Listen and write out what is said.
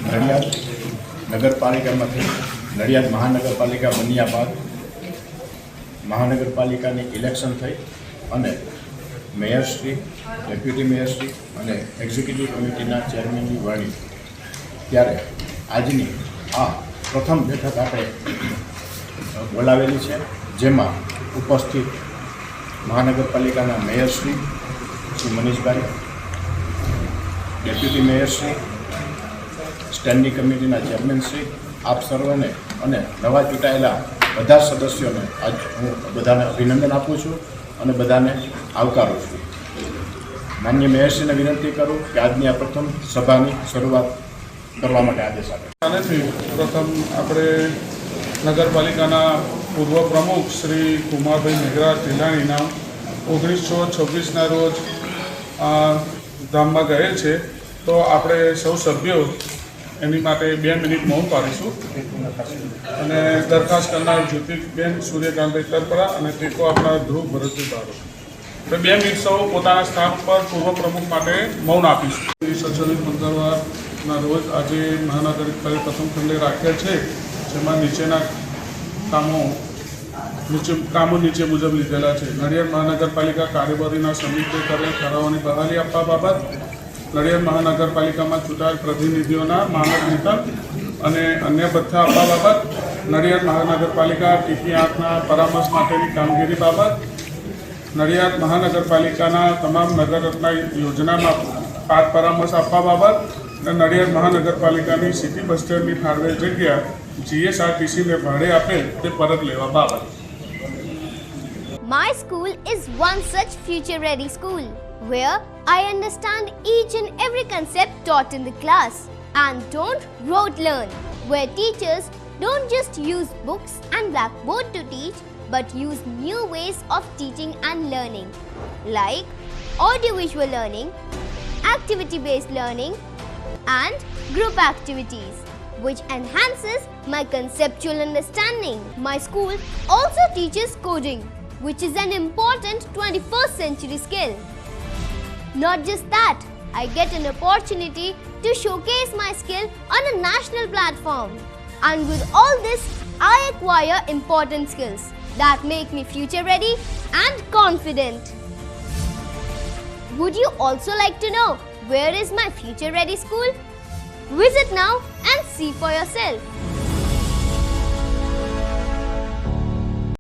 નડિયાદ નગરપાલિકામાંથી નડિયાદ મહાનગરપાલિકા બન્યા બાદ મહાનગરપાલિકાની ઇલેક્શન થઈ અને મેયરશ્રી, ડેપ્યુટી મેયરશ્રી અને એક્ઝિક્યુટિવ કમિટીના ચેરમેનની વરણી ત્યારે આજની આ પ્રથમ બેઠક આપણે બોલાવેલી છે, જેમાં ઉપસ્થિત મહાનગરપાલિકાના મેયરશ્રી શ્રી મનીષભાઈ, ડેપ્યુટી મેયરશ્રી, સ્ટેન્ડિંગ કમિટીના ચેરમેનશ્રી, આપ સર્વને અને નવા ચૂંટાયેલા બધા સદસ્યોને આજ હું બધાને અભિનંદન આપું છું અને બધાને આવકારું છું. માન્ય મેયરશ્રીને વિનંતી કરું કે આજની આ પ્રથમ સભાની શરૂઆત કરવા માટે આદેશ આપે. પ્રથમ આપણે નગરપાલિકાના પૂર્વ પ્રમુખ શ્રી કુમારભાઈ મેઘરાજ ઢીલાણીના 1926ના રોજ ધામમાં ગયેલ છે, તો આપણે સૌ સભ્યો એની માટે 2 મિનિટ મૌન પાડીશું અને દરખાસ્ત કરનાર જ્યોતિબેન સૂર્યકાંતભાઈ તરપરા અને ટેકો આપનાર ધ્રુવ ભરતભાઈ બારો. આપણે 2 મિનિટ સૌ પોતાના સ્થાન પર પૂર્વ પ્રમુખ માટે મૌન આપીશું. સંશોધિત મંગળવારના રોજ આજે મહાનગરપાલિકા પ્રથમ ખંડે રાખેલ છે, જેમાં નીચેના કામો નીચે મુજબ લીધેલા છે. નડિયાદ મહાનગરપાલિકા કાર્યવાહીના સમિતિએ કરેલ ઠરાવોની બહાલી આપવા બાબત, નડિયાદ મહાનગરપાલિકામાં ચૂંટાયેલ પ્રતિનિધિઓના માનદ વેતન અને અન્ય ભથ્થા આપવા બાબત, નડિયાદ મહાનગરપાલિકા TP8ના પરામર્શ માટેની કામગીરી બાબત, નડિયાદ મહાનગરપાલિકાના તમામ નગરરત્ન યોજનામાં પાઠ પરામર્શ આપવા બાબત અને નડિયાદ મહાનગરપાલિકાની સિટી બસ સ્ટેન્ડની ફાળવેલ જગ્યા GSRTCને ભાડે આપેલ તે પરત લેવા બાબત. My school is one such future-ready school where I understand each and every concept taught in the class and don't rote learn, where teachers don't just use books and blackboard to teach but use new ways of teaching and learning like audiovisual learning, activity-based learning and group activities, which enhances my conceptual understanding. My school also teaches coding, which is an important 21st century skill. Not just that, I get an opportunity to showcase my skill on a national platform. And with all this, I acquire important skills that make me future ready and confident. Would you also like to know where is my future ready school? Visit now and see for yourself.